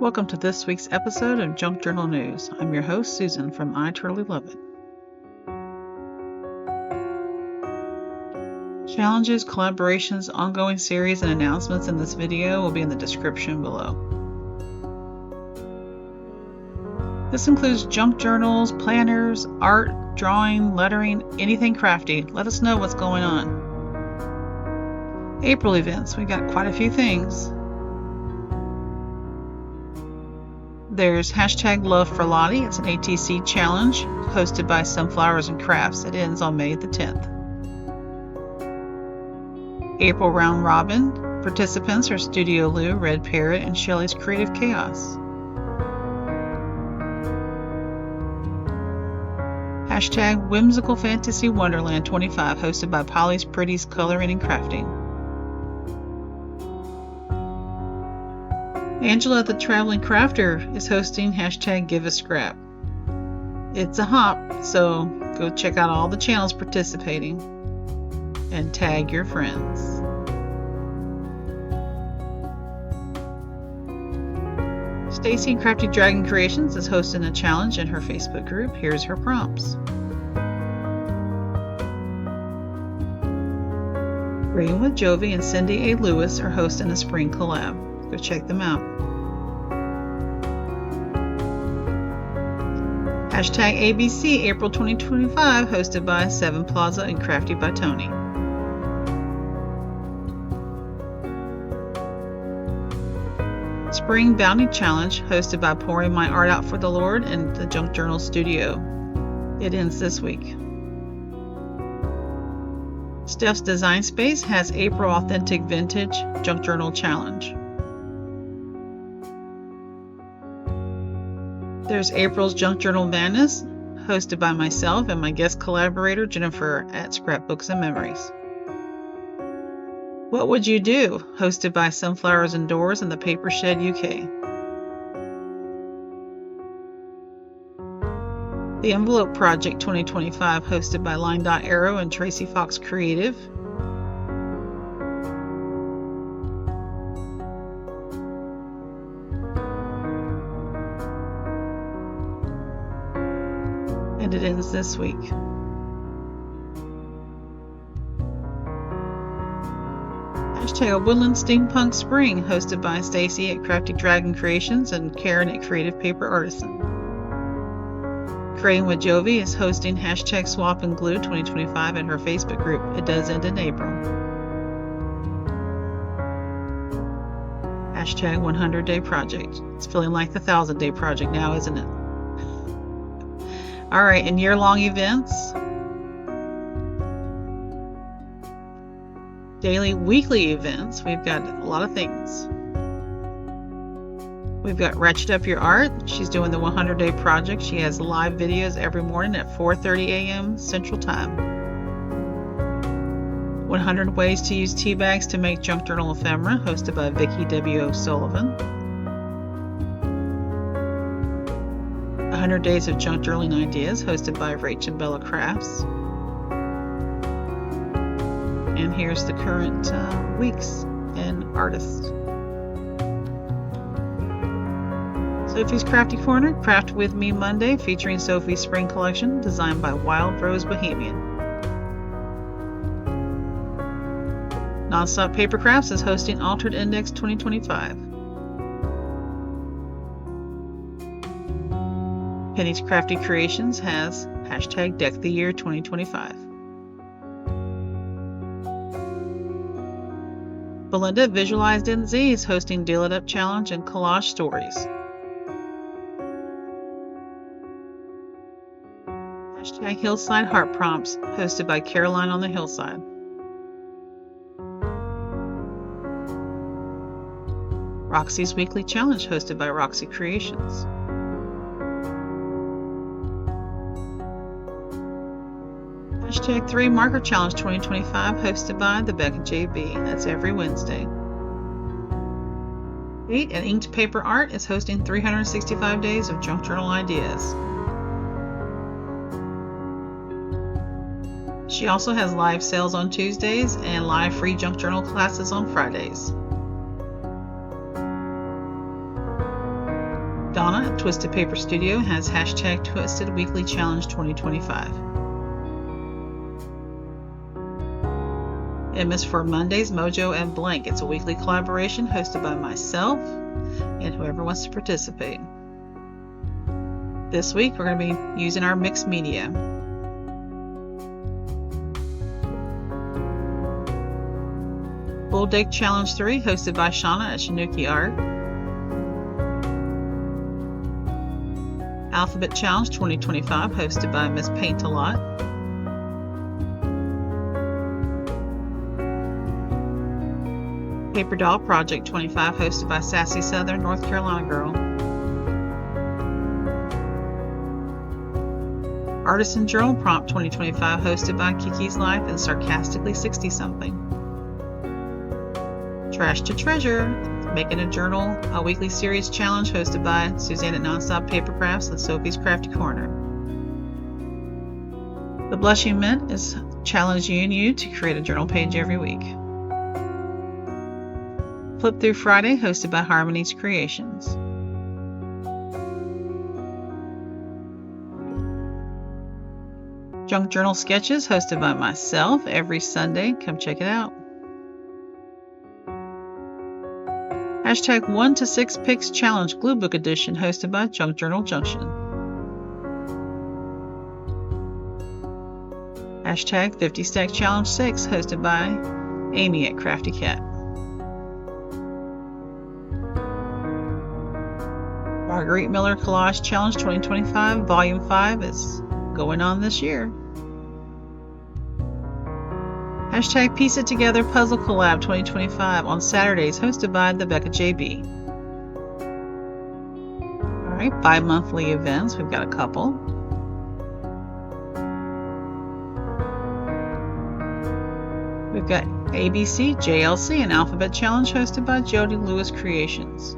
Welcome to this week's episode of Junk Journal News. I'm your host, Susan from I Totally Love It. Challenges, collaborations, ongoing series, and announcements in this video will be in the description below. This includes junk journals, planners, art, drawing, lettering, anything crafty. Let us know what's going on. April events, we got quite a few things. There's hashtag Love for Lottie. It's an ATC challenge hosted by Sunflowers and Crafts. It ends on May the 10th. April Round Robin. Participants are Studio Lou, Red Parrot, and Shelley's Creative Chaos. Hashtag Whimsical Fantasy Wonderland 25 hosted by Polly's Pretty's Coloring and Crafting. Angela the Traveling Crafter is hosting hashtag Give a Scrap. It's a hop, so go check out all the channels participating and tag your friends. Stacy and Crafty Dragon Creations is hosting a challenge in her Facebook group. Here's her prompts. Creating with Jovi and Cindy A. Lewis are hosting a spring collab. Go check them out. Hashtag ABC April 2025 hosted by Seven Plaza and Crafty by Tony. Spring Bounty Challenge hosted by Pouring My Art Out for the Lord and the Junk Journal Studio. It ends this week. Steph's Design Space has April Authentic Vintage Junk Journal Challenge. There's April's Junk Journal Madness, hosted by myself and my guest collaborator Jennifer at Scrapbooks and Memories. What Would You Do? Hosted by Sunflowers and Doors and the Paper Shed UK. The Envelope Project 2025, hosted by Line Dot Arrow and Tracy Fox Creative. And it ends this week. Hashtag Woodland Steampunk Spring, hosted by Stacy at Crafty Dragon Creations and Karen at Creative Paper Artisan. Creating with Jovi is hosting hashtag Swap and Glue 2025 in her Facebook group. It does end in April. Hashtag 100 Day Project. It's feeling like the 1,000 Day Project now, isn't it? All right, and year-long events. Daily, weekly events. We've got a lot of things. We've got Ratchet Up Your Art. She's doing the 100-day project. She has live videos every morning at 4:30 a.m. Central Time. 100 Ways to Use Teabags to Make Junk Journal Ephemera, hosted by Vicki W. O'Sullivan. 100 Days of Junk Journaling Ideas, hosted by Rach and Bella Crafts. And here's the current weeks and artists. Sophie's Crafty Corner, Craft With Me Monday, featuring Sophie's Spring Collection, designed by Wild Rose Bohemian. Nonstop Paper Crafts is hosting Altered Index 2025. Penny's Crafty Creations has hashtag Deck the Year 2025. Belinda Visualized NZ is hosting Deal It Up Challenge and Collage Stories. Hashtag Hillside Heart Prompts, hosted by Caroline on the Hillside. Roxy's Weekly Challenge, hosted by Roxy Creations. Hashtag 3 Marker Challenge 2025, hosted by the Becca JB. That's every Wednesday. 8 and Inked Paper Art is hosting 365 Days of Junk Journal Ideas. She also has live sales on Tuesdays and live free junk journal classes on Fridays. Shauna at Twisted Paper Studio has hashtag Twisted Weekly Challenge 2025. M is for Mondays, Mojo, and Blank. It's a weekly collaboration hosted by myself and whoever wants to participate. This week we're going to be using our mixed media. Full Deck Challenge 3 hosted by Shauna at Shinuki Art. Alphabet Challenge 2025 hosted by Miss Paint a Lot. Paper Doll Project 25 hosted by Sassy Southern North Carolina Girl. Artisan Journal Prompt 2025 hosted by Kiki's Life and Sarcastically 60-something. Trash to Treasure, Making a Journal, a weekly series challenge hosted by Suzanne at Nonstop Paper Crafts and Sophie's Crafty Corner. The Blushing Mint is challenging you to create a journal page every week. Flip Through Friday hosted by Harmony's Creations. Junk Journal Sketches hosted by myself every Sunday. Come check it out. Hashtag 1 to 6 Picks Challenge Glue Book Edition hosted by Junk Journal Junction. Hashtag 50 Stack Challenge 6 hosted by Amy at Crafty Cat. Marguerite Miller Collage Challenge 2025 Volume 5 is going on this year. Hashtag Piece It Together Puzzle Collab 2025 on Saturdays hosted by the Becca JB. Alright, bi-monthly events. We've got a couple. We've got ABC, JLC, and Alphabet Challenge hosted by Jody Lewis Creations.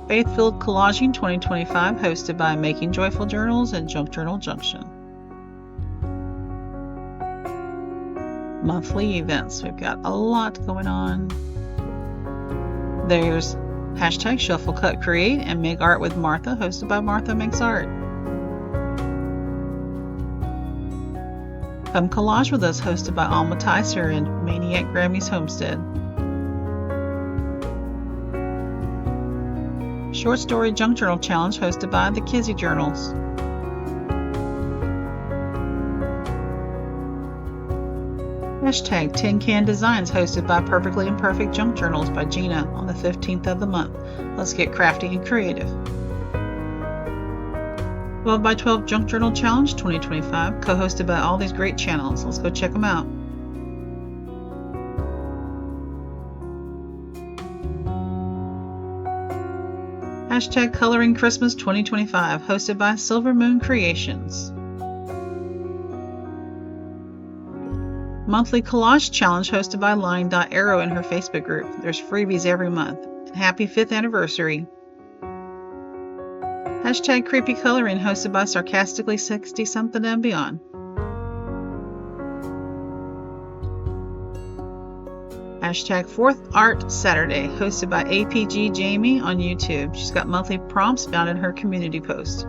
Faith-Filled Collaging 2025 hosted by Making Joyful Journals and Junk Journal Junction. Monthly events. We've got a lot going on. There's hashtag Shuffle Cut Create and Make Art with Martha hosted by Martha Makes Art. Come Collage with Us hosted by Alma Tyser and Maniac Grammy's Homestead. Short Story Junk Journal Challenge hosted by the Kizzy Journals. Hashtag Tin Can Designs hosted by Perfectly Imperfect Junk Journals by Gina on the 15th of the month. Let's get crafty and creative. 12 by 12 Junk Journal Challenge 2025 co-hosted by all these great channels. Let's go check them out. Hashtag Coloring Christmas 2025 hosted by Silver Moon Creations. Monthly Collage Challenge hosted by Line.Arrow in her Facebook group. There's freebies every month. And happy 5th anniversary. Hashtag Creepy Coloring hosted by Sarcastically 60-something and beyond. Hashtag 4th Art Saturday hosted by APG Jamie on YouTube. She's got monthly prompts found in her community post.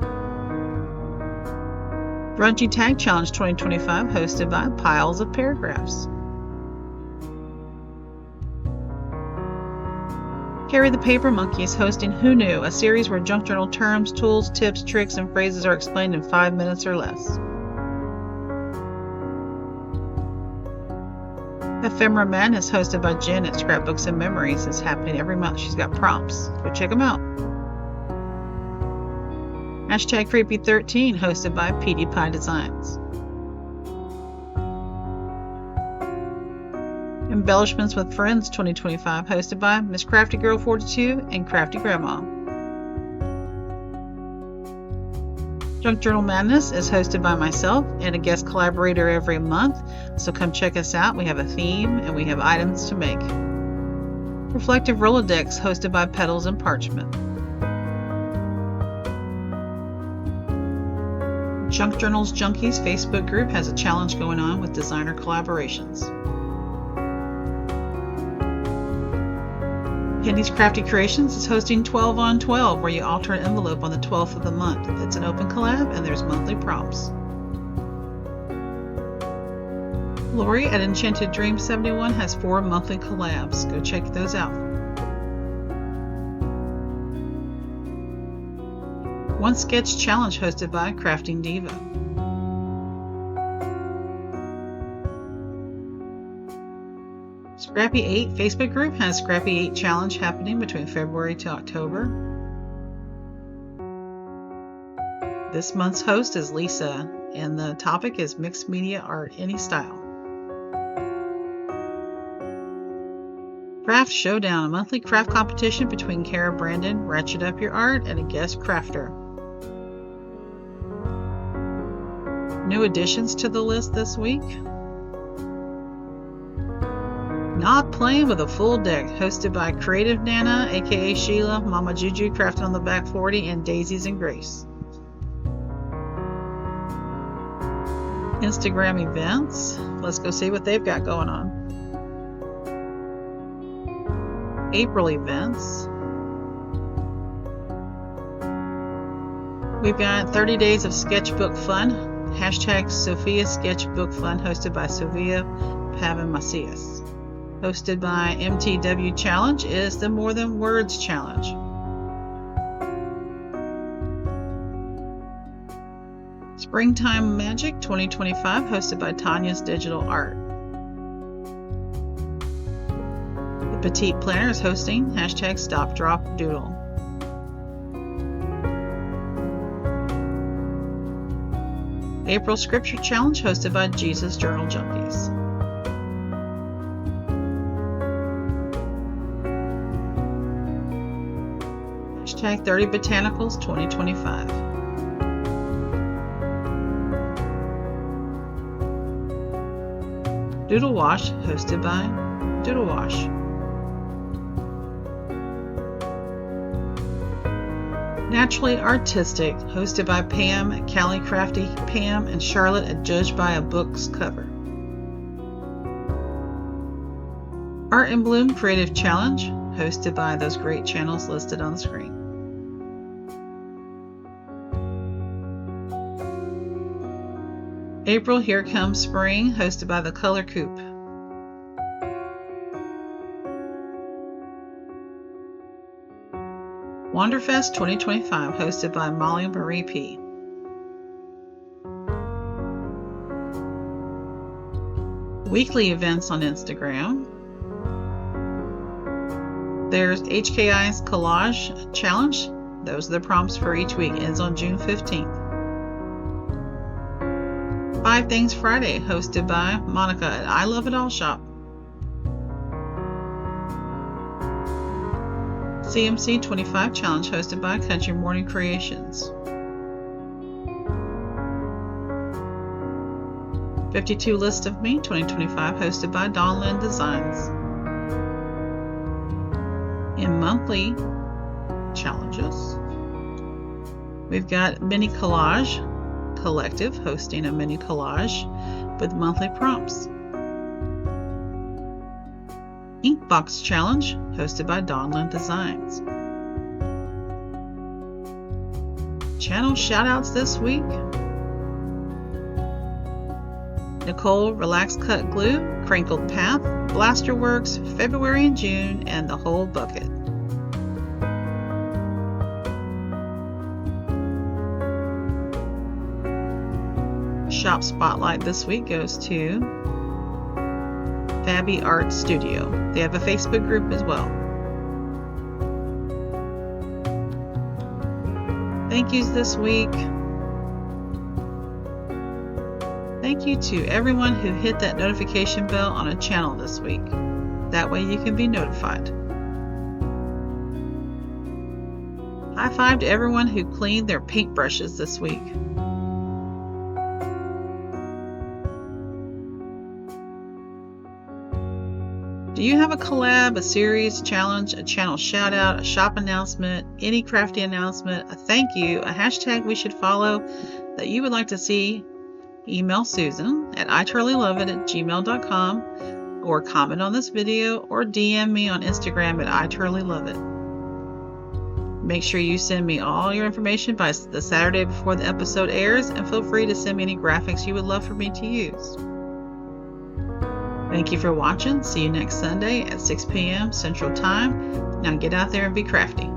Grungy Tag Challenge 2025 hosted by Piles of Paragraphs. Carrie the Paper Monkey is hosting Who Knew, a series where junk journal terms, tools, tips, tricks, and phrases are explained in 5 minutes or less. Ephemera Man is hosted by Jen at Scrapbooks and Memories. It's happening every month. She's got prompts. Go check them out. Hashtag Creepy13 hosted by PewDiePie Designs. Embellishments with Friends 2025 hosted by Miss Crafty Girl 42 and Crafty Grandma. Junk Journal Madness is hosted by myself and a guest collaborator every month, so come check us out. We have a theme and we have items to make. Reflective Rolodex hosted by Petals and Parchment. Junk Journals Junkies Facebook group has a challenge going on with designer collaborations. Candy's Crafty Creations is hosting 12 on 12, where you alter an envelope on the 12th of the month. It's an open collab and there's monthly prompts. Lori at Enchanted Dream 71 has 4 monthly collabs. Go check those out. One Sketch Challenge hosted by Crafting Diva. Scrappy 8 Facebook group has Scrappy 8 Challenge happening between February to October. This month's host is Lisa, and the topic is Mixed Media Art, Any Style. Craft Showdown, a monthly craft competition between Kara Brandon, Ratchet Up Your Art, and a guest crafter. New additions to the list this week. Not Playing with a Full Deck, hosted by Creative Nana, aka Sheila, Mama Juju, Crafting on the Back 40, and Daisies and Grace. Instagram events. Let's go see what they've got going on. April events. We've got 30 days of sketchbook fun. Hashtag Sophia Sketchbook Fun, hosted by Sophia Pavin Macias. Hosted by MTW Challenge is the More Than Words Challenge. Springtime Magic 2025, hosted by Tanya's Digital Art. The Petite Planner is hosting hashtag Stop Drop Doodle. April Scripture Challenge hosted by Jesus Journal Junkies. Hashtag 30 Botanicals 2025. Doodle Wash hosted by Doodle Wash. Naturally Artistic, hosted by Pam at Cali Crafty Pam and Charlotte at Judged by a Book's Cover. Art in Bloom Creative Challenge, hosted by those great channels listed on the screen. April Here Comes Spring, hosted by The Color Coop. Wanderfest 2025, hosted by Molly Marie P. Weekly events on Instagram. There's HKI's Collage Challenge. Those are the prompts for each week. Ends on June 15th. 5 Things Friday, hosted by Monica at I Love It All Shop. CMC 25 Challenge, hosted by Country Morning Creations. 52 List of Me 2025, hosted by Dawnland Designs. In monthly challenges, we've got Mini Collage Collective hosting a mini collage with monthly prompts. Inkbox Challenge, hosted by Dawnland Designs. Channel shoutouts this week. Nicole Relax Cut Glue, Crinkled Path, Blasterworks, February and June, and The Whole Bucket. Shop spotlight this week goes to Fabby Art Studio. They have a Facebook group as well. Thank yous this week. Thank you to everyone who hit that notification bell on a channel this week. That way you can be notified. High five to everyone who cleaned their paintbrushes this week. Do you have a collab, a series, challenge, a channel shout out, a shop announcement, any crafty announcement, a thank you, a hashtag we should follow that you would like to see? Email Susan at iCharlieLoveIt@gmail.com or comment on this video, or DM me on Instagram at iTurleyLoveIt. Make sure you send me all your information by the Saturday before the episode airs, and feel free to send me any graphics you would love for me to use. Thank you for watching. See you next Sunday at 6 p.m. Central Time. Now get out there and be crafty.